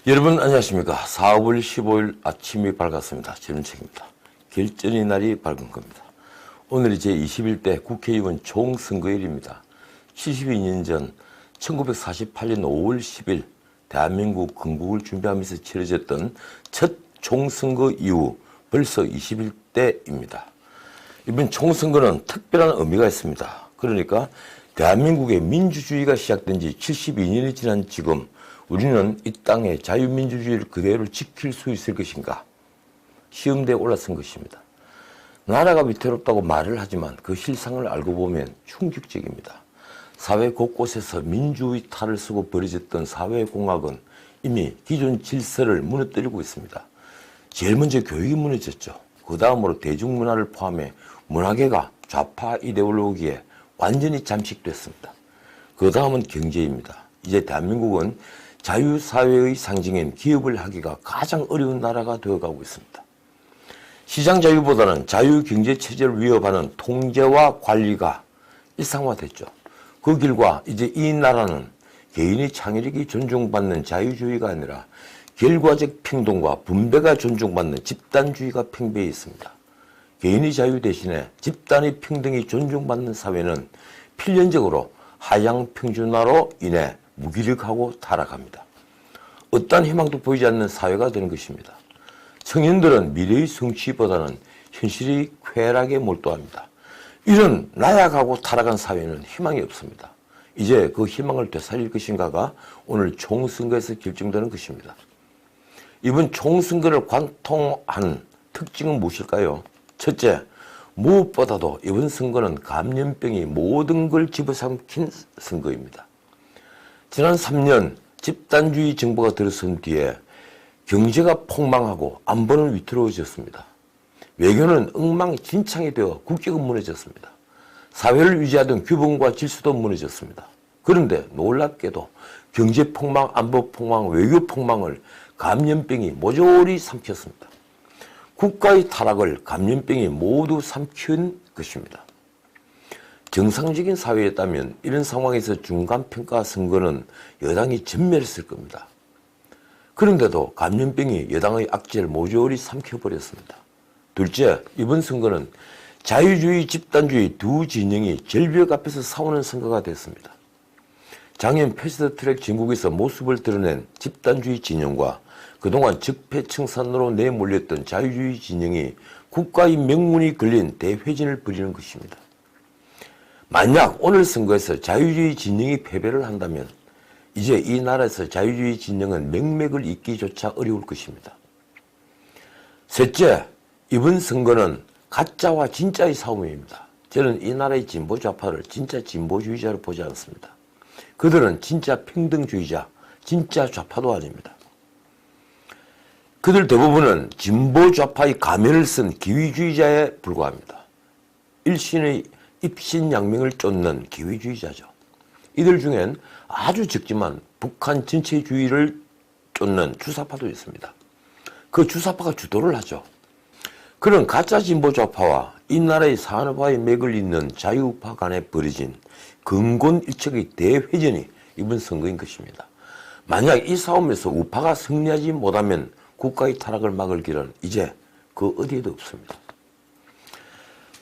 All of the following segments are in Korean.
여러분 안녕하십니까. 4월 15일 아침이 밝았습니다. 전은책입니다. 결전의 날이 밝은 겁니다. 오늘이 제21대 국회의원 총선거일입니다. 72년 전 1948년 5월 10일 대한민국 건국을 준비하면서 치러졌던 첫 총선거 이후 벌써 21대입니다. 이번 총선거는 특별한 의미가 있습니다. 그러니까 대한민국의 민주주의가 시작된 지 72년이 지난 지금 우리는 이 땅의 자유민주주의를 그대로 지킬 수 있을 것인가? 시험대에 올라선 것입니다. 나라가 위태롭다고 말을 하지만 그 실상을 알고 보면 충격적입니다. 사회 곳곳에서 민주의 탈을 쓰고 벌어졌던 사회공학은 이미 기존 질서를 무너뜨리고 있습니다. 제일 먼저 교육이 무너졌죠. 그 다음으로 대중문화를 포함해 문화계가 좌파 이데올로기에 완전히 잠식됐습니다. 그 다음은 경제입니다. 이제 대한민국은 자유사회의 상징인 기업을 하기가 가장 어려운 나라가 되어가고 있습니다. 시장 자유보다는 자유경제체제를 위협하는 통제와 관리가 일상화됐죠. 그 결과 이제 이 나라는 개인의 창의력이 존중받는 자유주의가 아니라 결과적 평등과 분배가 존중받는 집단주의가 팽배해 있습니다. 개인의 자유 대신에 집단의 평등이 존중받는 사회는 필연적으로 하향 평준화로 인해 무기력하고 타락합니다. 어떠한 희망도 보이지 않는 사회가 되는 것입니다. 청년들은 미래의 성취보다는 현실의 쾌락에 몰두합니다. 이런 나약하고 타락한 사회는 희망이 없습니다. 이제 그 희망을 되살릴 것인가가 오늘 총선거에서 결정되는 것입니다. 이번 총선거를 관통한 특징은 무엇일까요? 첫째, 무엇보다도 이번 선거는 감염병이 모든 걸 집어삼킨 선거입니다. 지난 3년 집단주의 정부가 들어선 뒤에 경제가 폭망하고 안보는 위태로워졌습니다. 외교는 엉망진창이 되어 국격은 무너졌습니다. 사회를 유지하던 규범과 질서도 무너졌습니다. 그런데 놀랍게도 경제 폭망, 안보 폭망, 외교 폭망을 감염병이 모조리 삼켰습니다. 국가의 타락을 감염병이 모두 삼킨 것입니다. 정상적인 사회였다면 이런 상황에서 중간평가 선거는 여당이 전멸했을 겁니다. 그런데도 감염병이 여당의 악재를 모조리 삼켜버렸습니다. 둘째, 이번 선거는 자유주의, 집단주의 두 진영이 절벽 앞에서 싸우는 선거가 됐습니다. 작년 패스트트랙 전국에서 모습을 드러낸 집단주의 진영과 그동안 적폐청산으로 내몰렸던 자유주의 진영이 국가의 명문이 걸린 대회전을 벌이는 것입니다. 만약 오늘 선거에서 자유주의 진영이 패배를 한다면 이제 이 나라에서 자유주의 진영은 맥맥을 잇기조차 어려울 것입니다. 셋째, 이번 선거는 가짜와 진짜의 싸움입니다. 저는 이 나라의 진보 좌파를 진짜 진보주의자로 보지 않습니다. 그들은 진짜 평등주의자, 진짜 좌파도 아닙니다. 그들 대부분은 진보 좌파의 가면을 쓴 기위주의자에 불과합니다. 일신의 입신양명을 쫓는 기회주의자죠. 이들 중엔 아주 적지만 북한 전체주의를 쫓는 주사파도 있습니다. 그 주사파가 주도를 하죠. 그런 가짜 진보 좌파와 이 나라의 산업화의 맥을 잇는 자유우파 간에 벌어진 근곤일척의 대회전이 이번 선거인 것입니다. 만약 이 싸움에서 우파가 승리하지 못하면 국가의 타락을 막을 길은 이제 그 어디에도 없습니다.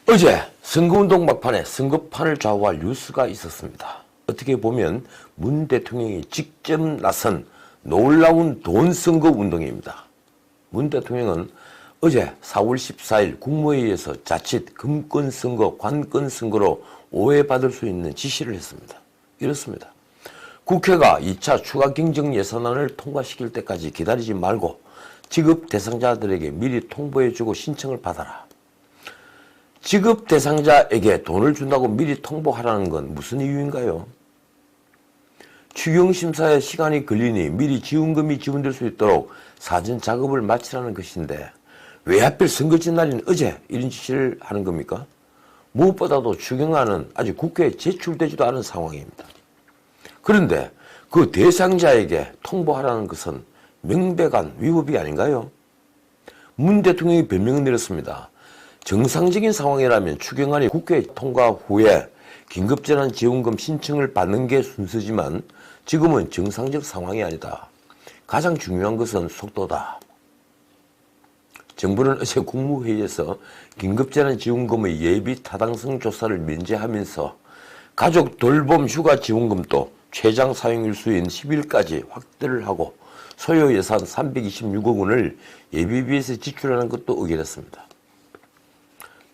어제 선거운동 막판에 선거판을 좌우할 뉴스가 있었습니다. 어떻게 보면 문 대통령이 직접 나선 놀라운 돈선거 운동입니다. 문 대통령은 어제 4월 14일 국무회의에서 자칫 금권선거, 관건선거로 오해받을 수 있는 지시를 했습니다. 이렇습니다. 국회가 2차 추가 경정 예산안을 통과시킬 때까지 기다리지 말고 지급 대상자들에게 미리 통보해주고 신청을 받아라. 지급 대상자에게 돈을 준다고 미리 통보하라는 건 무슨 이유인가요? 추경심사에 시간이 걸리니 미리 지원금이 지원될 수 있도록 사전 작업을 마치라는 것인데 왜 하필 선거진 날인 어제 이런 지시를 하는 겁니까? 무엇보다도 추경안은 아직 국회에 제출되지도 않은 상황입니다. 그런데 그 대상자에게 통보하라는 것은 명백한 위법이 아닌가요? 문 대통령이 변명을 내렸습니다. 정상적인 상황이라면 추경안이 국회 통과 후에 긴급재난지원금 신청을 받는 게 순서지만 지금은 정상적 상황이 아니다. 가장 중요한 것은 속도다. 정부는 어제 국무회의에서 긴급재난지원금의 예비 타당성 조사를 면제하면서 가족 돌봄 휴가 지원금도 최장 사용일수인 10일까지 확대를 하고 소요 예산 326억 원을 예비비에서 지출하는 것도 의결했습니다.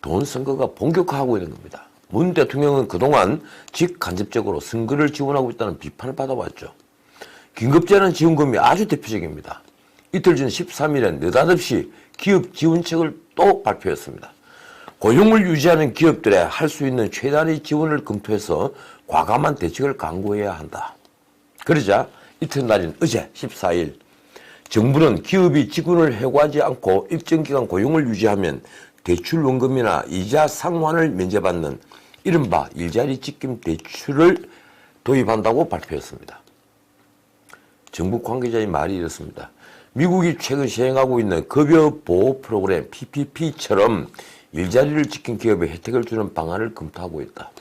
돈 선거가 본격화하고 있는 겁니다. 문 대통령은 그동안 직간접적으로 선거를 지원하고 있다는 비판을 받아왔죠. 긴급재난지원금이 아주 대표적입니다. 이틀 전 13일엔 느닷없이 기업 지원책을 또 발표했습니다. 고용을 유지하는 기업들에 할 수 있는 최단의 지원을 검토해서 과감한 대책을 강구해야 한다. 그러자 이튿날인 어제 14일 정부는 기업이 직원을 해고하지 않고 일정 기간 고용을 유지하면 대출 원금이나 이자 상환을 면제받는 이른바 일자리 직김 대출을 도입한다고 발표했습니다. 정부 관계자의 말이 이렇습니다. 미국이 최근 시행하고 있는 급여 보호 프로그램 PPP처럼 일자리를 지킨 기업에 혜택을 주는 방안을 검토하고 있다.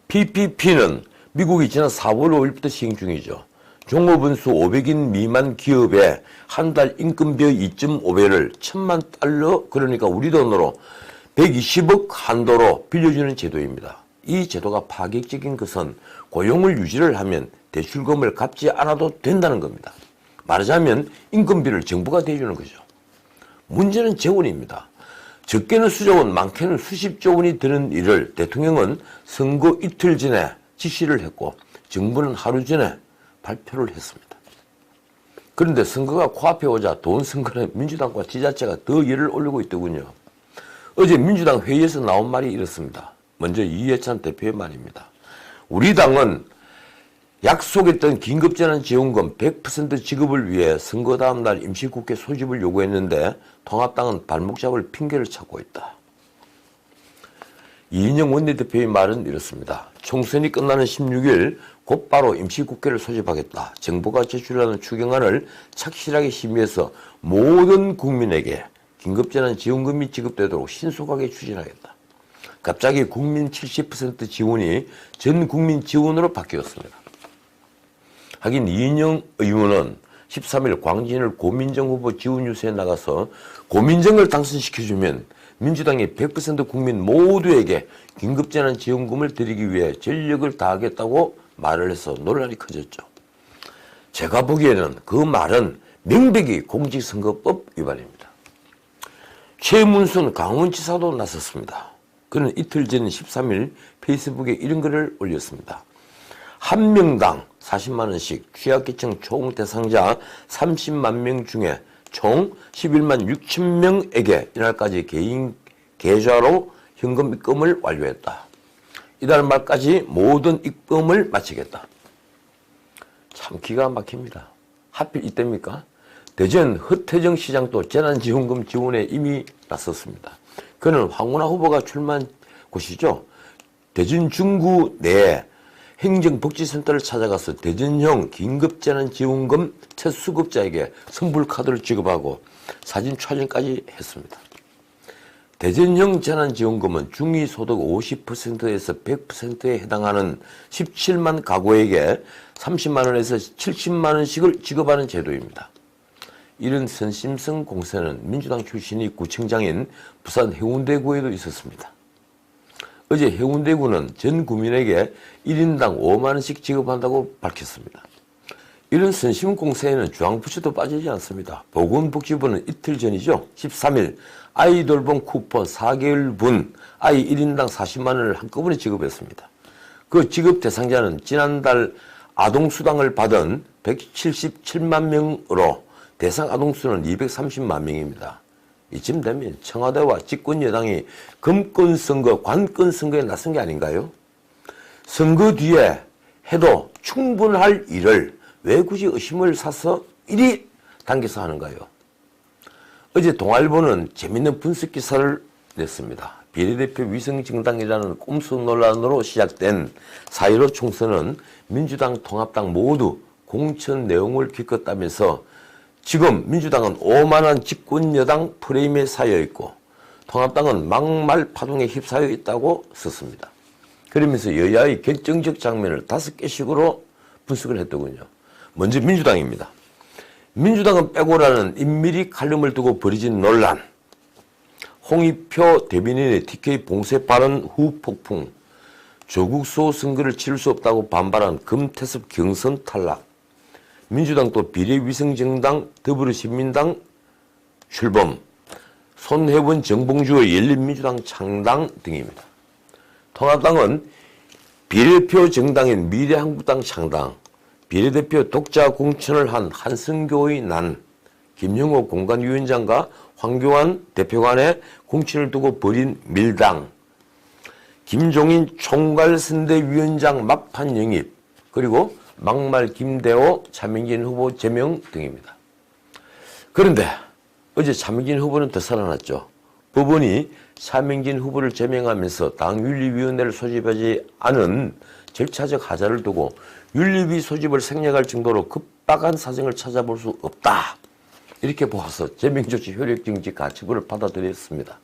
PPP는 미국이 지난 4월 5일부터 시행 중이죠. 종업원수 500인 미만 기업에 한 달 임금비의 2.5배를 1,000만 달러, 그러니까 우리 돈으로 120억 한도로 빌려주는 제도입니다. 이 제도가 파격적인 것은 고용을 유지를 하면 대출금을 갚지 않아도 된다는 겁니다. 말하자면 임금비를 정부가 대주는 거죠. 문제는 재원입니다. 적게는 수조 원, 많게는 수십조 원이 드는 일을 대통령은 선거 이틀 전에 지시를 했고 정부는 하루 전에 발표를 했습니다. 그런데 선거가 코앞에 오자 돈 선거는 민주당과 지자체가 더 열을 올리고 있더군요. 어제 민주당 회의에서 나온 말이 이렇습니다. 먼저 이해찬 대표의 말입니다. 우리 당은 약속했던 긴급재난지원금 100% 지급을 위해 선거 다음 날 임시국회 소집을 요구했는데 통합당은 발목 잡을 핑계를 찾고 있다. 이인영 원내대표의 말은 이렇습니다. 총선이 끝나는 16일 곧바로 임시국회를 소집하겠다. 정부가 제출하는 추경안을 착실하게 심의해서 모든 국민에게 긴급재난지원금이 지급되도록 신속하게 추진하겠다. 갑자기 국민 70% 지원이 전 국민 지원으로 바뀌었습니다. 하긴 이인영 의원은 13일 광진을 고민정 후보 지원 유세에 나가서 고민정을 당선시켜주면 민주당이 100% 국민 모두에게 긴급재난지원금을 드리기 위해 전력을 다하겠다고 말을 해서 논란이 커졌죠. 제가 보기에는 그 말은 명백히 공직선거법 위반입니다. 최문순 강원지사도 나섰습니다. 그는 이틀 전 13일 페이스북에 이런 글을 올렸습니다. 한 명당 40만 원씩 취약계층 총 대상자 30만 명 중에 총 11만 6천 명에게 이날까지 개인 계좌로 현금 입금을 완료했다. 이달 말까지 모든 입금을 마치겠다. 참 기가 막힙니다. 하필 이때입니까? 대전 허태정 시장도 재난지원금 지원에 이미 나섰습니다. 그는 황운하 후보가 출마한 곳이죠. 대전 중구 내에 행정복지센터를 찾아가서 대전형 긴급재난지원금 첫 수급자에게 선불카드를 지급하고 사진 촬영까지 했습니다. 대전형 재난지원금은 중위소득 50%에서 100%에 해당하는 17만 가구에게 30만 원에서 70만 원씩을 지급하는 제도입니다. 이런 선심성 공세는 민주당 출신이 구청장인 부산 해운대구에도 있었습니다. 어제 해운대구는 전 구민에게 1인당 5만 원씩 지급한다고 밝혔습니다. 이런 선심 공세에는 중앙부처도 빠지지 않습니다. 보건복지부는 이틀 전이죠. 13일 아이 돌봄 쿠폰 4개월분 아이 1인당 40만 원을 한꺼번에 지급했습니다. 그 지급 대상자는 지난달 아동수당을 받은 177만 명으로 대상 아동수는 230만 명입니다. 이쯤 되면 청와대와 집권여당이 금권선거, 관권선거에 나선 게 아닌가요? 선거 뒤에 해도 충분할 일을 왜 굳이 의심을 사서 이리 당겨서 하는가요? 어제 동아일보는 재밌는 분석 기사를 냈습니다. 비례대표 위성정당이라는 꼼수 논란으로 시작된 4.15 총선은 민주당, 통합당 모두 공천 내용을 기껏다면서 지금 민주당은 오만한 집권여당 프레임에 쌓여 있고 통합당은 막말 파동에 휩싸여 있다고 썼습니다. 그러면서 여야의 결정적 장면을 5개씩으로 분석을 했더군요. 먼저 민주당입니다. 민주당은 빼고라는 인밀히 칼럼을 두고 벌어진 논란, 홍익표 대변인의 TK 봉쇄 발언 후 폭풍, 조국 수호 선거를 치를 수 없다고 반발한 금태섭 경선 탈락, 민주당 또 비례위성정당 더불어시민당 출범, 손혜원 정봉주의 열린민주당 창당 등입니다. 통합당은 비례표 정당인 미래한국당 창당, 비례대표 독자 공천을 한 한승교의 난, 김영호 공관위원장과 황교안 대표 간의 공천을 두고 벌인 밀당, 김종인 총괄선대위원장 막판 영입, 그리고 막말 김대호 차명진 후보 제명 등입니다. 그런데 어제 차명진 후보는 더 살아났죠. 법원이 차명진 후보를 제명하면서 당윤리위원회를 소집하지 않은 절차적 하자를 두고 윤리위 소집을 생략할 정도로 급박한 사정을 찾아볼 수 없다. 이렇게 보아서 제명조치 효력정지 가처분을 받아들였습니다.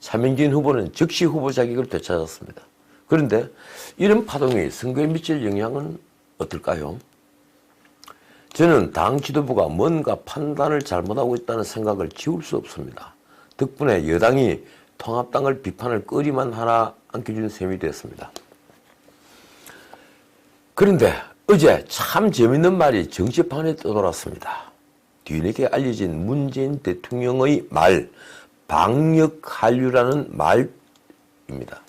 차명진 후보는 즉시 후보 자격을 되찾았습니다. 그런데 이런 파동이 선거에 미칠 영향은 어떨까요? 저는 당 지도부가 뭔가 판단을 잘못하고 있다는 생각을 지울 수 없습니다. 덕분에 여당이 통합당을 비판할 거리만 하나 안겨준 셈이 됐습니다. 그런데 어제 참 재밌는 말이 정치판에 떠돌았습니다. 뒤늦게 알려진 문재인 대통령의 말, 방역한류라는 말입니다.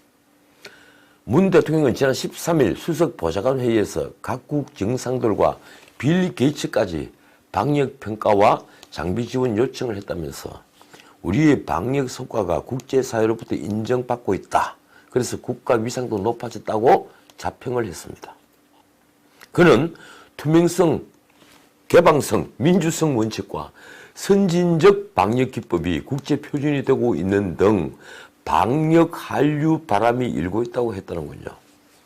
문 대통령은 지난 13일 수석 보좌관 회의에서 각국 정상들과 빌 게이츠까지 방역평가와 장비 지원 요청을 했다면서 우리의 방역 성과가 국제사회로부터 인정받고 있다. 그래서 국가 위상도 높아졌다고 자평을 했습니다. 그는 투명성, 개방성, 민주성 원칙과 선진적 방역 기법이 국제 표준이 되고 있는 등 방역 한류 바람이 일고 있다고 했다는군요.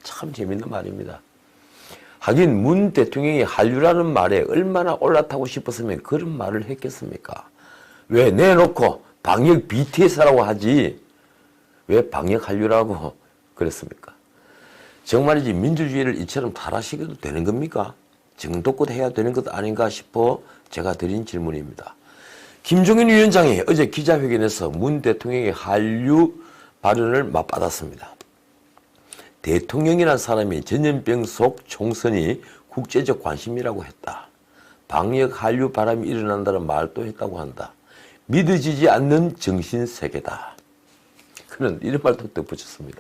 참 재밌는 말입니다. 하긴 문 대통령이 한류라는 말에 얼마나 올라타고 싶었으면 그런 말을 했겠습니까? 왜 내놓고 방역 BTS라고 하지 왜 방역 한류라고 그랬습니까? 정말이지 민주주의를 이처럼 타락시켜도 되는 겁니까? 정도껏 해야 되는 것 아닌가 싶어 제가 드린 질문입니다. 김종인 위원장이 어제 기자회견에서 문 대통령의 한류 발언을 맞받았습니다. 대통령이란 사람이 전염병 속 총선이 국제적 관심이라고 했다. 방역 한류 바람이 일어난다는 말도 했다고 한다. 믿어지지 않는 정신세계다. 그는 이런 말도 덧붙였습니다.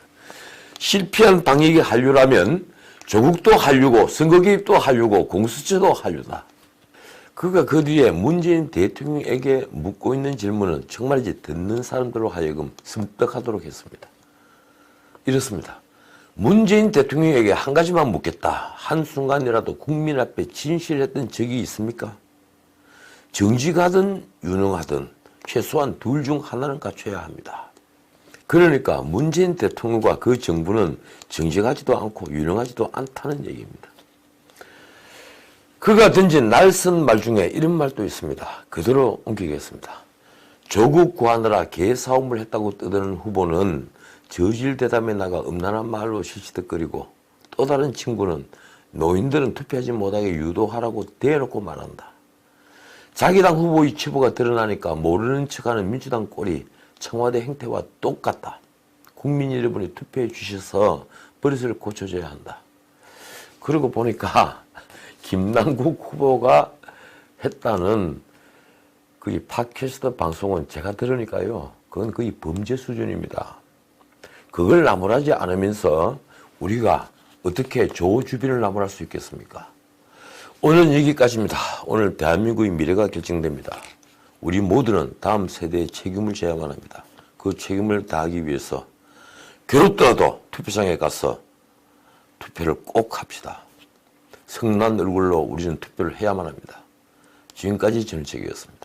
실패한 방역이 한류라면 조국도 한류고 선거 개입도 한류고 공수처도 한류다. 그가 그 뒤에 문재인 대통령에게 묻고 있는 질문은 정말이지 듣는 사람들로 하여금 섬뜩하도록 했습니다. 이렇습니다. 문재인 대통령에게 한 가지만 묻겠다. 한순간이라도 국민 앞에 진실했던 적이 있습니까? 정직하든 유능하든 최소한 둘 중 하나는 갖춰야 합니다. 그러니까 문재인 대통령과 그 정부는 정직하지도 않고 유능하지도 않다는 얘기입니다. 그가 던진 날선 말 중에 이런 말도 있습니다. 그대로 옮기겠습니다. 조국 구하느라 개사움을 했다고 떠드는 후보는 저질 대담에 나가 음란한 말로 실시덕거리고 또 다른 친구는 노인들은 투표하지 못하게 유도하라고 대놓고 말한다. 자기 당 후보의 치부가 드러나니까 모르는 척하는 민주당 꼴이 청와대 행태와 똑같다. 국민 여러분이 투표해 주셔서 버릇을 고쳐줘야 한다. 그러고 보니까 김남국 후보가 했다는 그 팟캐스트 방송은 제가 들으니까요. 그건 거의 범죄 수준입니다. 그걸 나무라지 않으면서 우리가 어떻게 조주빈을 나무랄 수 있겠습니까? 오늘은 여기까지입니다. 오늘 대한민국의 미래가 결정됩니다. 우리 모두는 다음 세대의 책임을 져야만 합니다. 그 책임을 다하기 위해서 괴롭더라도 투표장에 가서 투표를 꼭 합시다. 성난 얼굴로 우리는 투표를 해야만 합니다. 지금까지 전우책이었습니다.